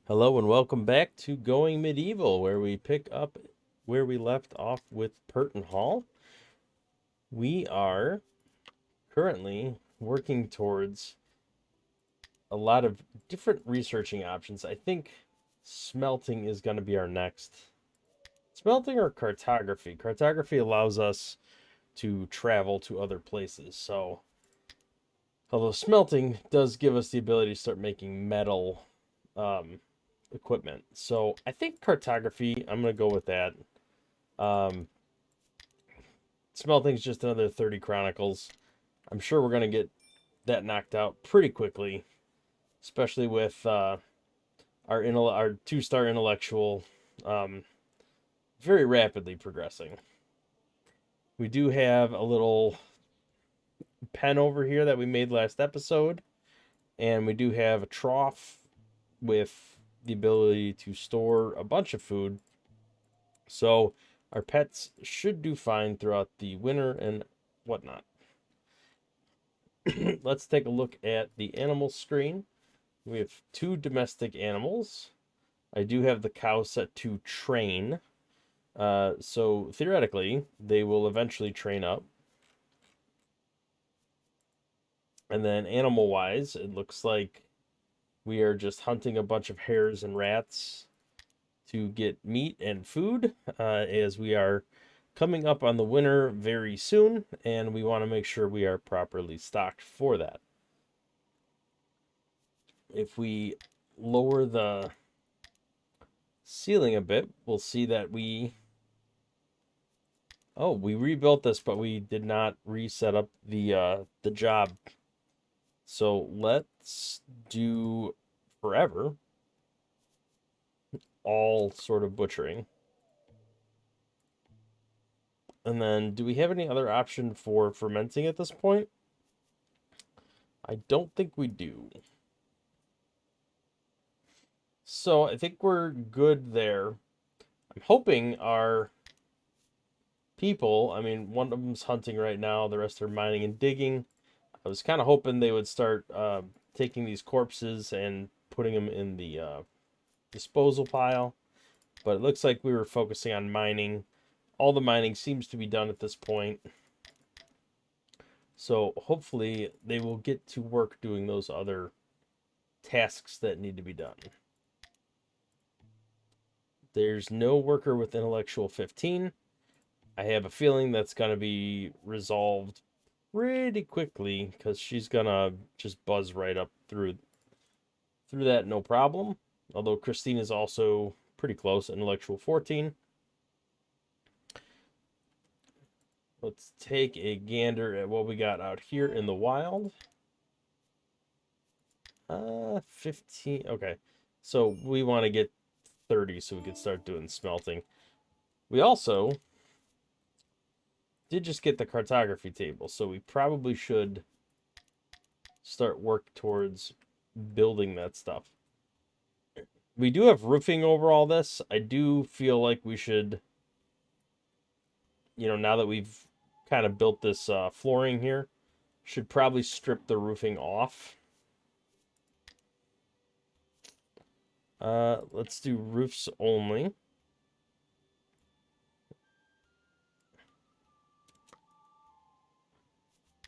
Hello and welcome back to Going Medieval, where we pick up where we left off with Pertenhall. We are currently working towards a lot of different researching options. I think smelting is going to be our next. Smelting or cartography? Cartography allows us to travel to other places. So, although smelting does give us the ability to start making metal um, equipment. So, I think cartography, I'm going to go with that. Um, Smelting's just another 30 Chronicles. I'm sure we're going to get that knocked out pretty quickly, especially with our 2-star intellectual um, very rapidly progressing. We do have a little pen over here that we made last episode, and we do have a trough with the ability to store a bunch of food. So our pets should do fine throughout the winter and whatnot. Let's take a look at the animal screen. We have 2 domestic animals. I do have the cow set to train. So theoretically, they will eventually train up. And then animal wise, it looks like we are just hunting a bunch of hares and rats to get meat and food, as we are coming up on the winter very soon, and we want to make sure we are properly stocked for that. If we lower the ceiling a bit, we'll see that we rebuilt this, but we did not reset up the job. So let's do forever all sort of butchering. And then do we have any other option for fermenting at this point? I don't think we do. So I think we're good there. I'm hoping our people, I mean, one of them's hunting right now, the rest are mining and digging. I was kind of hoping they would start taking these corpses and putting them in the disposal pile, but it looks like we were focusing on mining. All the mining seems to be done at this point, so hopefully they will get to work doing those other tasks that need to be done. There's no worker with intellectual 15. I have a feeling that's going to be resolved pretty quickly because she's going to just buzz right up through that, no problem. Although Christine is also pretty close, intellectual 14. Let's take a gander at what we got out here in the wild. 15. Okay. So we want to get 30 so we can start doing smelting. We also did just get the cartography table, so we probably should start work towards building that stuff. We do have roofing over all this. I do feel like we should, now that we've kind of built this flooring here, should probably strip the roofing off. Let's do roofs only.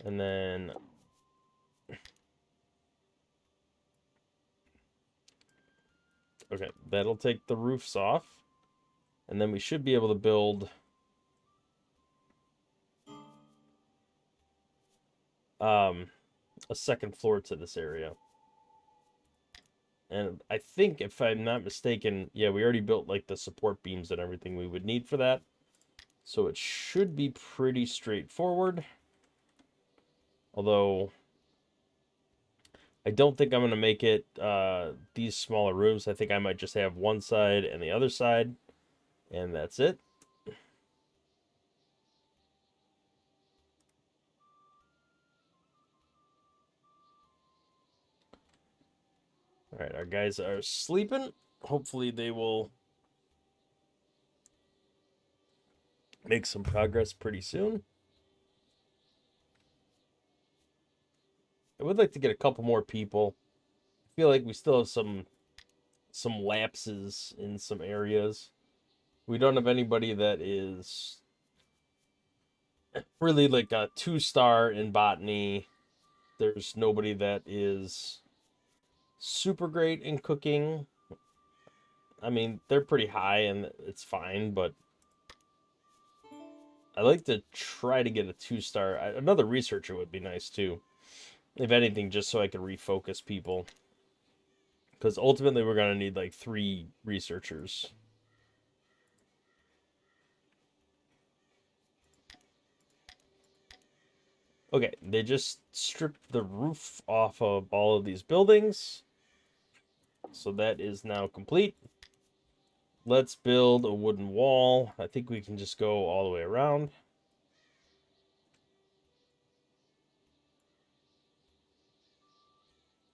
And then okay, that'll take the roofs off. And then we should be able to build a second floor to this area. And I think, if I'm not mistaken, yeah, we already built like the support beams and everything we would need for that. So it should be pretty straightforward. Although I don't think I'm going to make it these smaller rooms. I think I might just have one side and the other side, and that's it. All right, our guys are sleeping. Hopefully they will make some progress pretty soon. I would like to get a couple more people. I feel like we still have some some lapses in some areas. We don't have anybody that is really like a 2-star in botany. There's nobody that is super great in cooking. I mean, they're pretty high and it's fine, but I like to try to get a 2-star. Another researcher would be nice too. If anything, just so I could refocus people. Because ultimately, we're going to need like 3 researchers. Okay, they just stripped the roof off of all of these buildings. So that is now complete. Let's build a wooden wall. I think we can just go all the way around.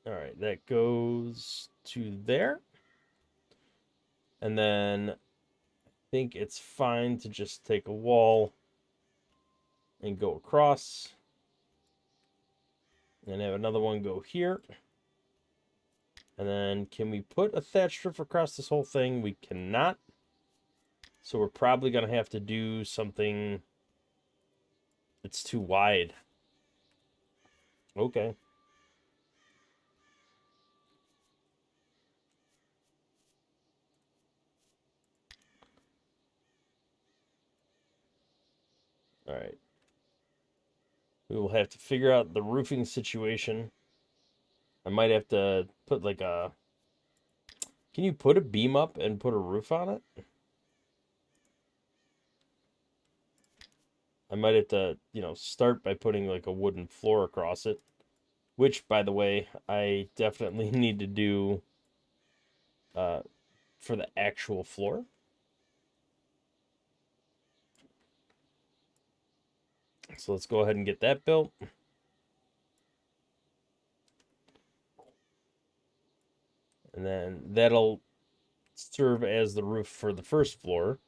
All right, that goes to there. And then I think it's fine to just take a wall and go across. And have another one go here. And then can we put a thatched roof across this whole thing? We cannot. So we're probably going to have to do something that's too wide. Okay. All right. We will have to figure out the roofing situation. I might have to put like a... Can you put a beam up and put a roof on it? I might have to, start by putting like a wooden floor across it. Which, by the way, I definitely need to do for the actual floor. So let's go ahead and get that built. And then that'll serve as the roof for the first floor.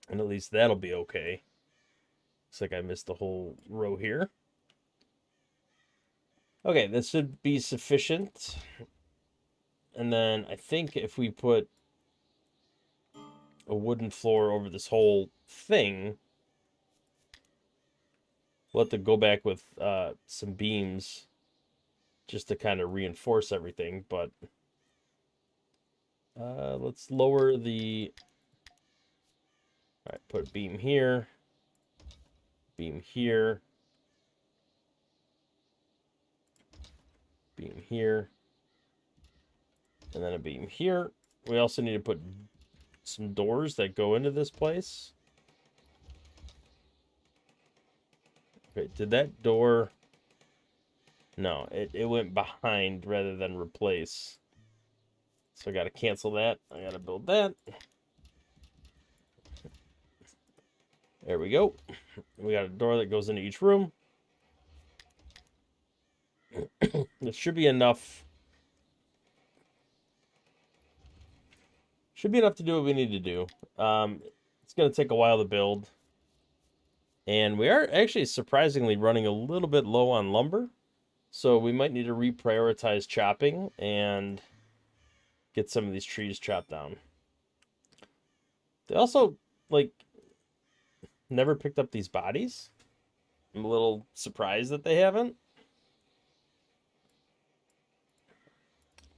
And at least that'll be okay. Looks like I missed the whole row here. Okay, this should be sufficient. And then I think if we put a wooden floor over this whole thing, we'll have to go back with some beams just to kind of reinforce everything. But let's lower the... All right, put a beam here, beam here, beam here, and then a beam here. We also need to put some doors that go into this place. Okay, did that door... No, it went behind rather than replace. So I got to cancel that. I got to build that. There we go. We got a door that goes into each room. This should be enough. Should be enough to do what we need to do. It's going to take a while to build. And we are actually surprisingly running a little bit low on lumber. So we might need to reprioritize chopping and get some of these trees chopped down. They also, like, never picked up these bodies. I'm a little surprised that they haven't.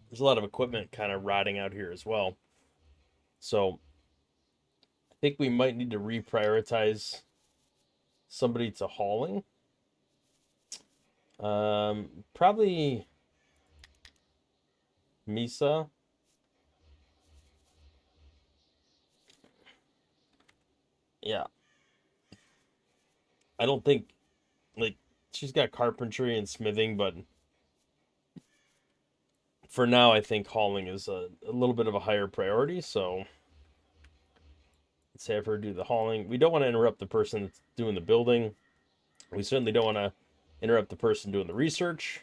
There's a lot of equipment kind of rotting out here as well. So I think we might need to reprioritize somebody to hauling. Probably Misa. Yeah. I don't think, like, she's got carpentry and smithing, but for now, I think hauling is a little bit of a higher priority, so let's have her do the hauling. We don't want to interrupt the person that's doing the building. We certainly don't want to interrupt the person doing the research.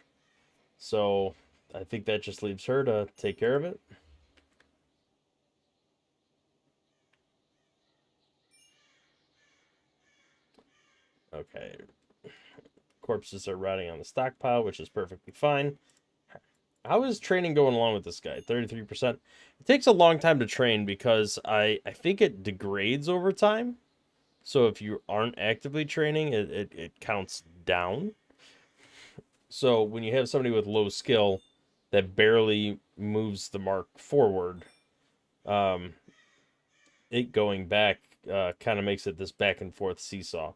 So I think that just leaves her to take care of it. Okay. Corpses are rotting on the stockpile, which is perfectly fine. How is training going along with this guy? 33%. It takes a long time to train because I think it degrades over time. So if you aren't actively training, it counts down. So when you have somebody with low skill that barely moves the mark forward, um, it going back kind of makes it this back and forth seesaw.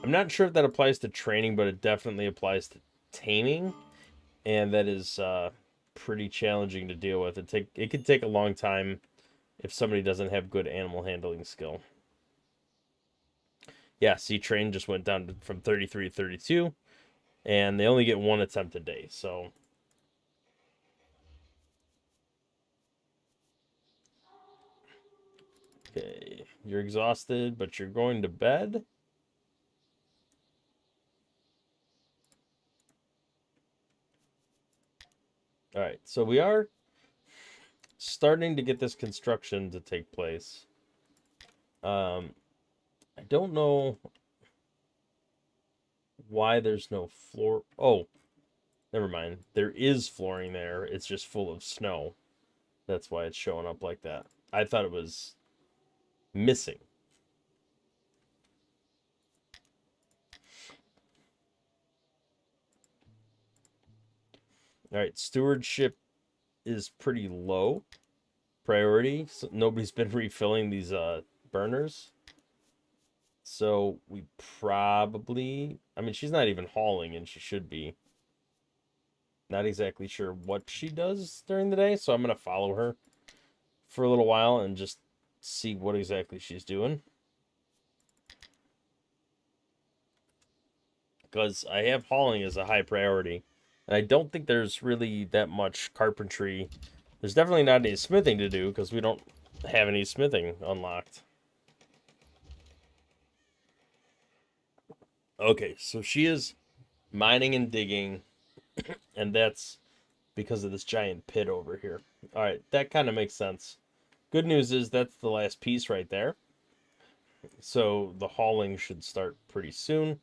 I'm not sure if that applies to training, but it definitely applies to taming, and that is pretty challenging to deal with. It could take a long time if somebody doesn't have good animal handling skill. Yeah, see, train just went down from 33 to 32, and they only get one attempt a day. So, okay, you're exhausted, but you're going to bed. All right, so we are starting to get this construction to take place. I don't know why there's no floor. Oh, never mind. There is flooring there. It's just full of snow. That's why it's showing up like that. I thought it was missing. All right, stewardship is pretty low priority. So nobody's been refilling these burners. So we probably, I mean, she's not even hauling, and she should be. Not exactly sure what she does during the day, so I'm gonna follow her for a little while and just see what exactly she's doing. Because I have hauling as a high priority, and I don't think there's really that much carpentry. There's definitely not any smithing to do because we don't have any smithing unlocked. Okay, so she is mining and digging, and that's because of this giant pit over here. All right, that kind of makes sense. Good news is that's the last piece right there. So the hauling should start pretty soon.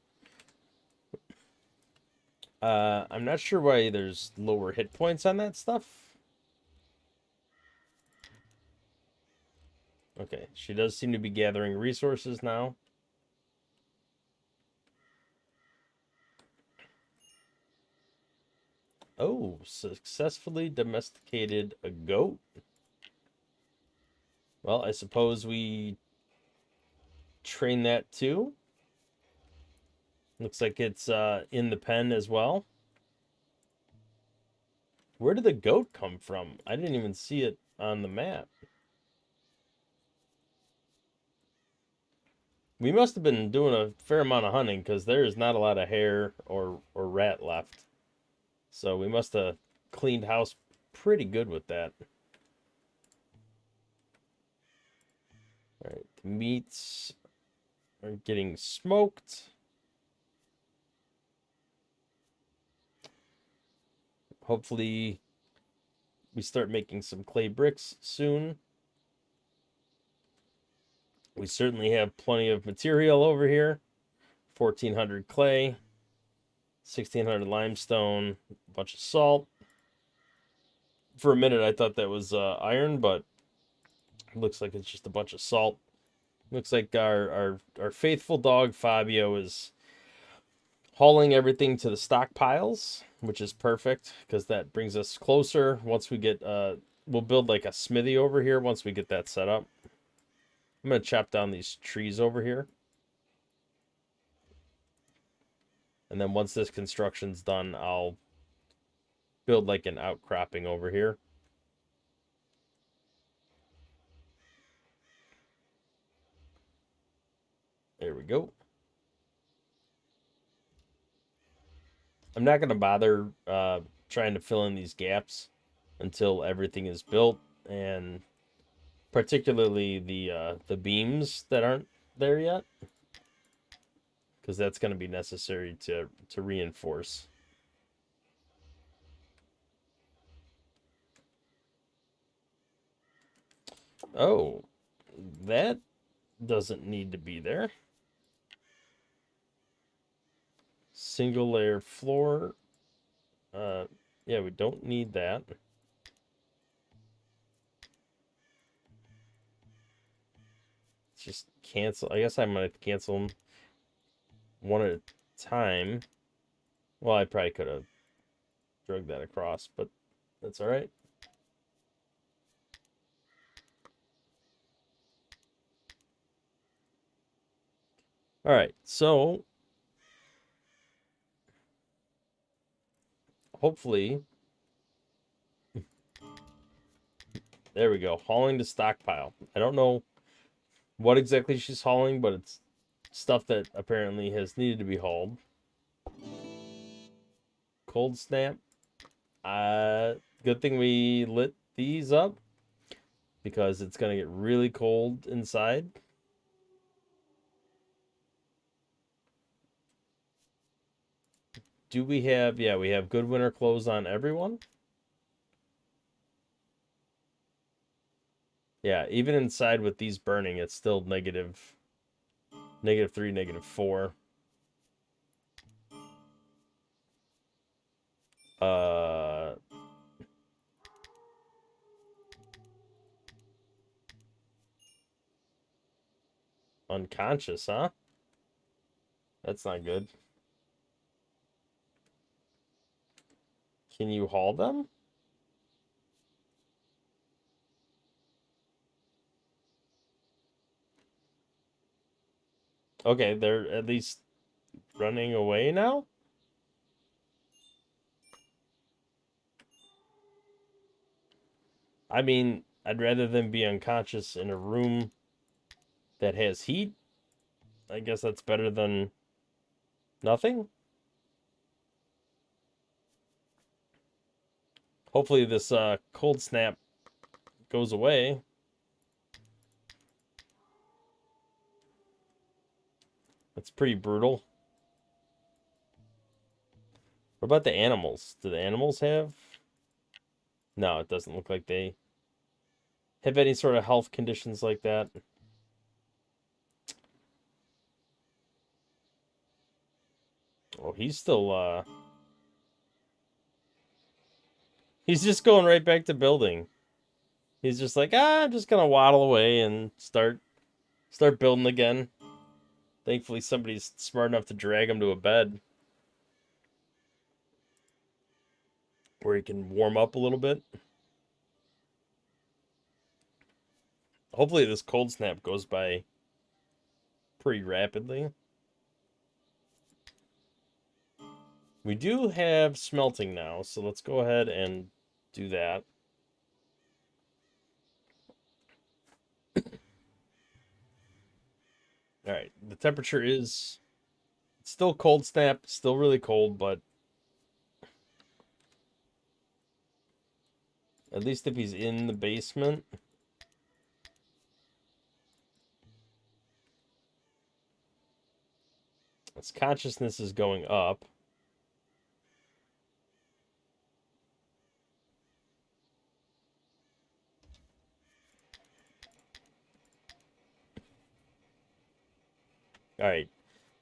I'm not sure why there's lower hit points on that stuff. Okay, she does seem to be gathering resources now. Oh, successfully domesticated a goat. Well, I suppose we train that too. Looks like it's in the pen as well. Where did the goat come from? I didn't even see it on the map. We must have been doing a fair amount of hunting because there is not a lot of hare or rat left. So we must have cleaned house pretty good with that. All right, the meats are getting smoked. Hopefully we start making some clay bricks soon. We certainly have plenty of material over here. 1400 clay, 1600 limestone, a bunch of salt. For a minute I thought that was iron, but it looks like it's just a bunch of salt. Looks like our faithful dog Fabio is hauling everything to the stockpiles, which is perfect because that brings us closer. Once we get we'll build like a smithy over here once we get that set up. I'm gonna chop down these trees over here, and then once this construction's done, I'll build like an outcropping over here. There we go. I'm not gonna bother trying to fill in these gaps until everything is built, and particularly the beams that aren't there yet, because that's going to be necessary to reinforce. Oh, that doesn't need to be there. Single layer floor. Yeah, we don't need that. Let's just cancel. I guess I'm going to cancel them one at a time. Well, I probably could have drug that across, but that's all right. All right, so hopefully, there we go. Hauling to stockpile. I don't know what exactly she's hauling, but it's stuff that apparently has needed to be hauled. Cold snap. Good thing we lit these up because it's gonna get really cold inside. Do we have? Yeah, we have good winter clothes on everyone. Yeah, even inside with these burning, it's still -3, -4. Uh, Unconscious, huh? That's not good. Can you haul them? Okay, they're at least running away now. I mean, I'd rather them be unconscious in a room that has heat. I guess that's better than nothing. Hopefully this cold snap goes away. That's pretty brutal. What about the animals? Do the animals have? No, it doesn't look like they have any sort of health conditions like that. Oh, he's still he's just going right back to building. He's just like, I'm just gonna waddle away and start building again. Thankfully somebody's smart enough to drag him to a bed where he can warm up a little bit. Hopefully this cold snap goes by pretty rapidly. We do have smelting now, so let's go ahead and do that. All right, the temperature is still cold snap, still really cold, but at least if he's in the basement. His consciousness is going up. All right.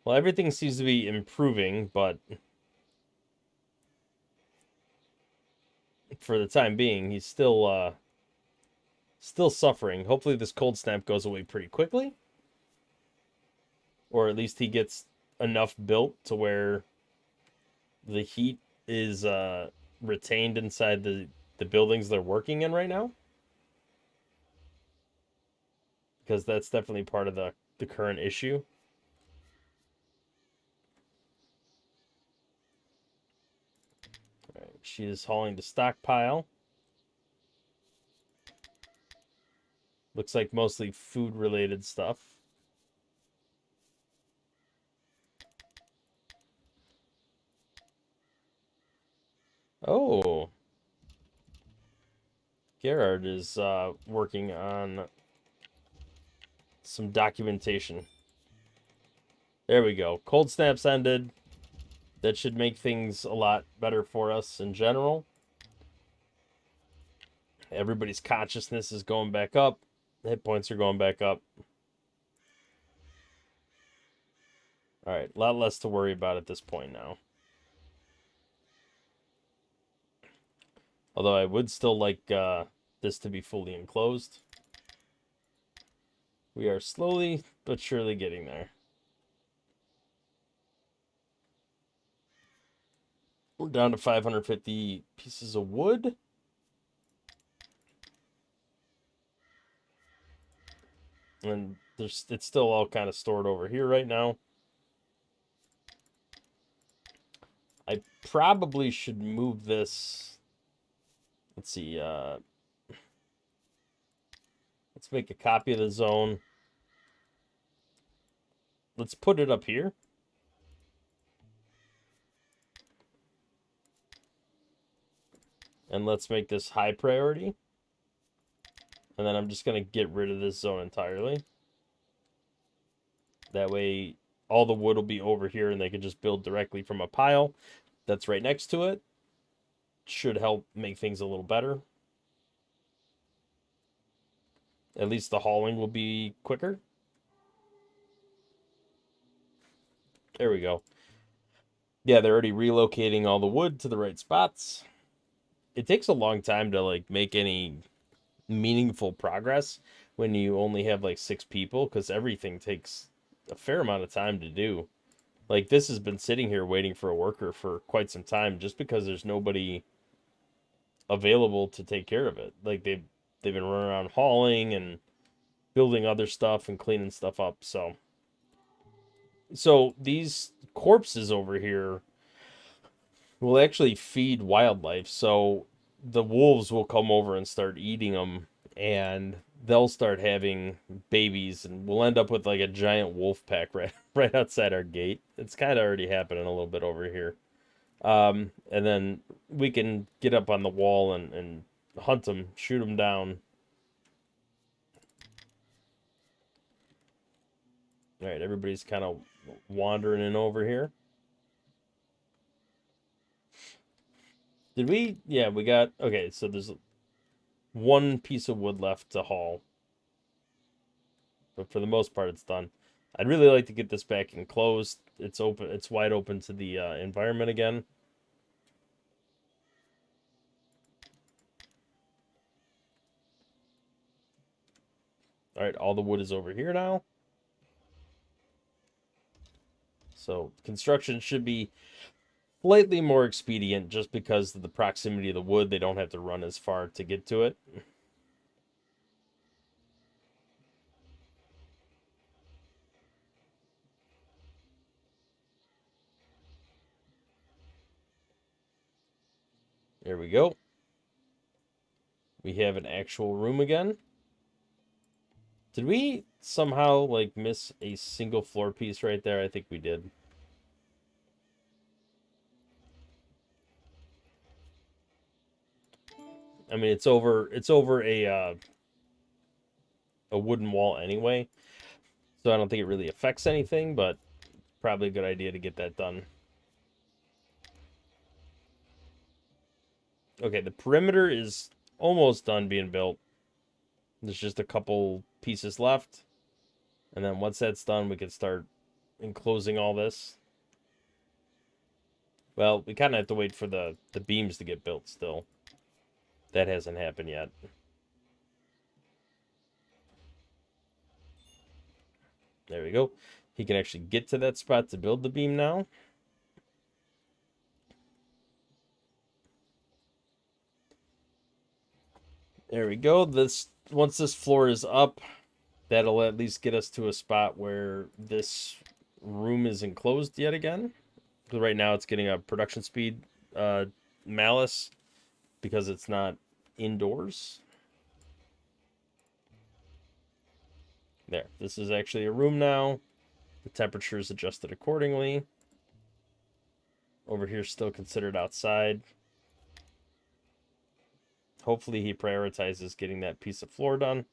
Well, everything seems to be improving, but for the time being, he's still suffering. Hopefully this cold snap goes away pretty quickly, or at least he gets enough built to where the heat is retained inside the buildings they're working in right now, because that's definitely part of the current issue. All right, she is hauling to stockpile. Looks like mostly food related stuff. Oh, Gerard is working on some documentation. There we go. Cold snaps ended. That should make things a lot better for us in general. Everybody's consciousness is going back up. Hit points are going back up. All right, a lot less to worry about at this point now. Although I would still like this to be fully enclosed. We are slowly but surely getting there. We're down to 550 pieces of wood. And it's still all kind of stored over here right now. I probably should move this. Let's see. Let's make a copy of the zone. Let's put it up here. And let's make this high priority. And then I'm just going to get rid of this zone entirely. That way, all the wood will be over here and they can just build directly from a pile that's right next to it. Should help make things a little better. At least the hauling will be quicker. There we go. Yeah, they're already relocating all the wood to the right spots. It takes a long time to like make any meaningful progress when you only have like 6 people, because everything takes a fair amount of time to do. Like this has been sitting here waiting for a worker for quite some time just because there's nobody available to take care of it. Like they've been running around hauling and building other stuff and cleaning stuff up. So these corpses over here will actually feed wildlife. So the wolves will come over and start eating them, and they'll start having babies, and we'll end up with like a giant wolf pack right outside our gate. It's kind of already happening a little bit over here. And then we can get up on the wall and hunt them, shoot them down. All right, everybody's kind of wandering in over here. Did we? Yeah, we got. Okay, so there's one piece of wood left to haul. But for the most part, it's done. I'd really like to get this back enclosed. It's open. It's wide open to the environment again. All right, all the wood is over here now. So construction should be slightly more expedient just because of the proximity of the wood. They don't have to run as far to get to it. There we go. We have an actual room again. Did we somehow like miss a single floor piece right there? I think we did. I mean, it's over a wooden wall anyway, so I don't think it really affects anything, but probably a good idea to get that done. Okay, the perimeter is almost done being built. There's just a couple pieces left. And then once that's done, we can start enclosing all this. Well, we kind of have to wait for the beams to get built still. That hasn't happened yet. There we go. He can actually get to that spot to build the beam now. There we go. Once this floor is up, that'll at least get us to a spot where this room is enclosed yet again. Because right now it's getting a production speed malice because it's not indoors. There. This is actually a room now. The temperature is adjusted accordingly. Over here, still considered outside. Hopefully he prioritizes getting that piece of floor done.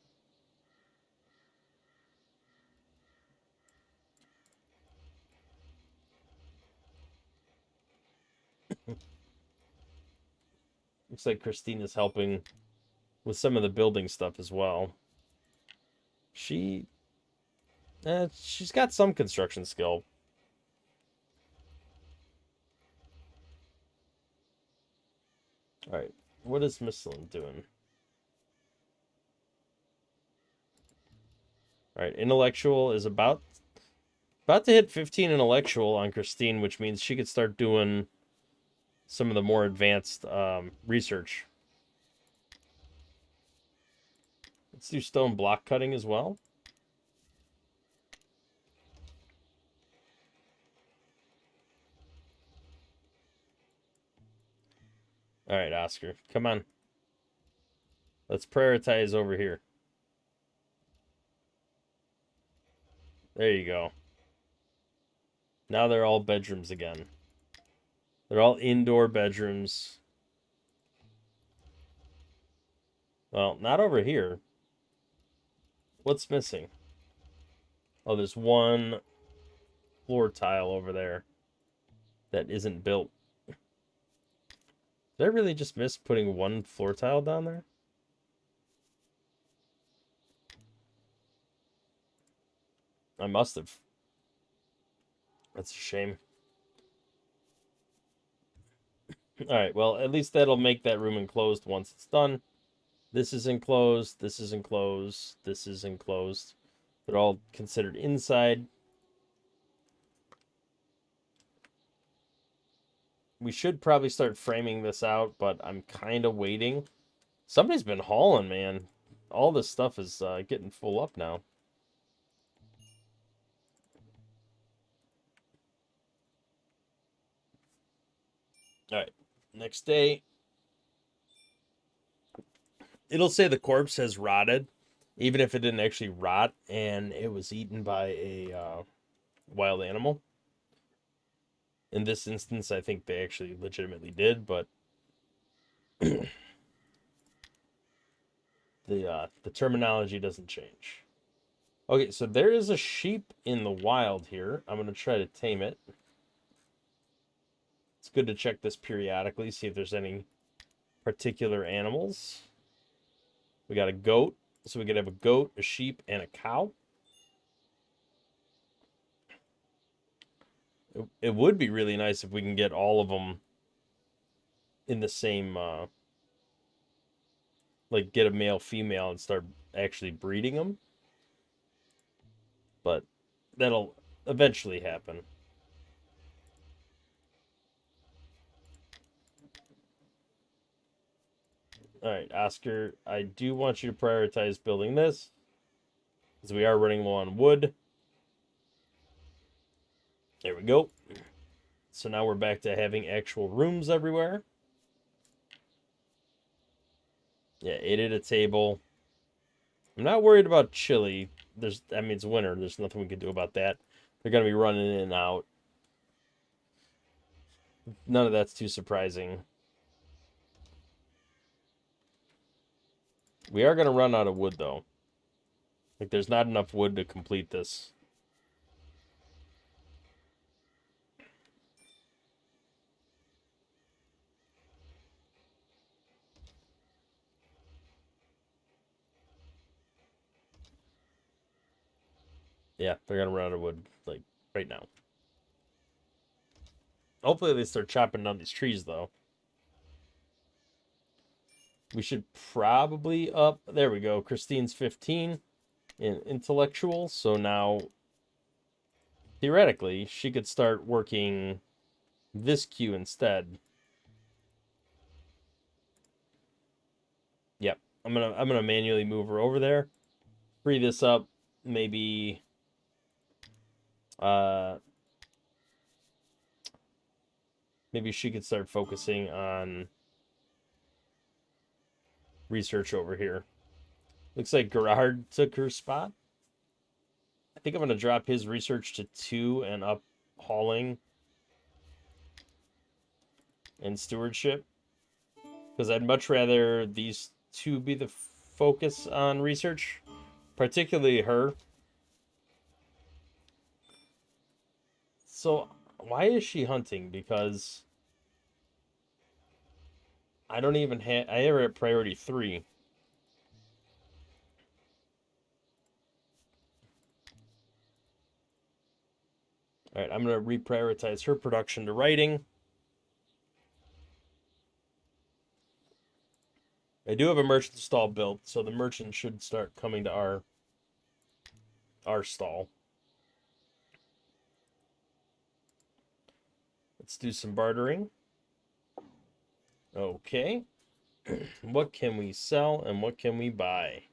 Looks like Christina's helping with some of the building stuff as well. She's got some construction skill. All right. What is Michelin doing? All right, intellectual is about to hit 15 intellectual on Christine, which means she could start doing some of the more advanced research. Let's do stone block cutting as well. All right, Oscar, come on. Let's prioritize over here. There you go. Now they're all bedrooms again. They're all indoor bedrooms. Well, not over here. What's missing? Oh, there's one floor tile over there that isn't built. Did I really just miss putting one floor tile down there? I must have. That's a shame. Alright, well, at least that'll make that room enclosed once it's done. This is enclosed, this is enclosed, this is enclosed. They're all considered inside. We should probably start framing this out, but I'm kind of waiting. Somebody's been hauling, man. All this stuff is getting full up now. Alright, next day. It'll say the corpse has rotted, even if it didn't actually rot and it was eaten by a wild animal. In this instance, I think they actually legitimately did, but the terminology doesn't change. Okay, so there is a sheep in the wild here. I'm going to try to tame it. It's good to check this periodically, see if there's any particular animals. We got a goat, so we could have a goat, a sheep, and a cow. It would be really nice if we can get all of them in the same, like get a male, female, and start actually breeding them. But that'll eventually happen. All right, Oscar, I do want you to prioritize building this, because we are running low on wood. There we go. So now we're back to having actual rooms everywhere. Yeah, 8 at a table. I'm not worried about chili. I mean, it's winter. There's nothing we can do about that. They're going to be running in and out. None of that's too surprising. We are going to run out of wood, though. Like, there's not enough wood to complete this. Yeah, they're going to run out of wood, like, right now. Hopefully they start chopping down these trees, though. We should probably up... There we go. Christine's 15 in intellectual. So now, theoretically, she could start working this queue instead. Yep. I'm gonna manually move her over there. Free this up. Maybe... maybe she could start focusing on research over here. Looks like Gerard took her spot. I think I'm going to drop his research to 2 and up hauling and stewardship. Because I'd much rather these two be the focus on research. Particularly her. So, why is she hunting? Because I don't even have... I have her at priority 3. All right, I'm going to reprioritize her production to writing. I do have a merchant stall built, so the merchant should start coming to our stall. Let's do some bartering. Okay. What can we sell and what can we buy?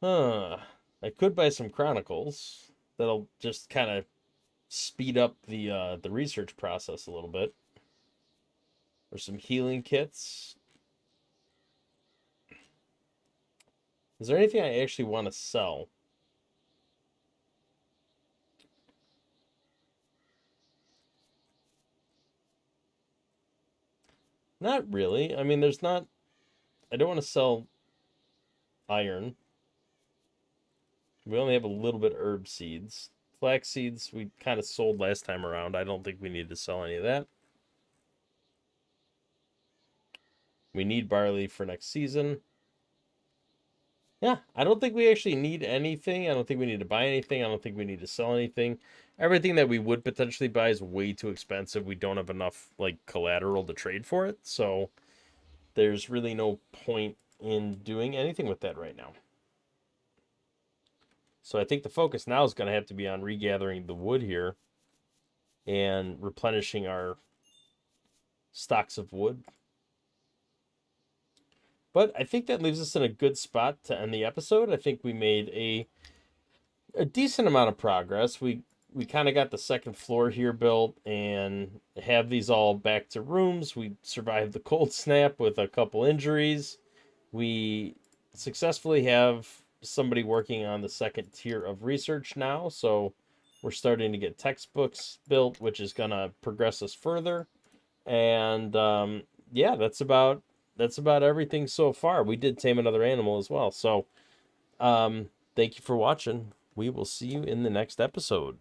I could buy some chronicles. That'll just kind of speed up the research process a little bit. Or some healing kits. Is there anything I actually want to sell? Not really. I mean, there's not. I don't want to sell iron. We only have a little bit of herb seeds. Flax seeds we kind of sold last time around. I don't think we need to sell any of that. We need barley for next season. Yeah, I don't think we actually need anything. I don't think we need to buy anything. I don't think we need to sell anything. Everything that we would potentially buy is way too expensive. We don't have enough like collateral to trade for it. So there's really no point in doing anything with that right now. So I think the focus now is going to have to be on regathering the wood here and replenishing our stocks of wood. But I think that leaves us in a good spot to end the episode. I think we made a decent amount of progress. We kind of got the second floor here built and have these all back to rooms. We survived the cold snap with a couple injuries. We successfully have somebody working on the second tier of research now, so we're starting to get textbooks built, which is going to progress us further. And yeah, that's about everything so far. We did tame another animal as well. So thank you for watching. We will see you in the next episode.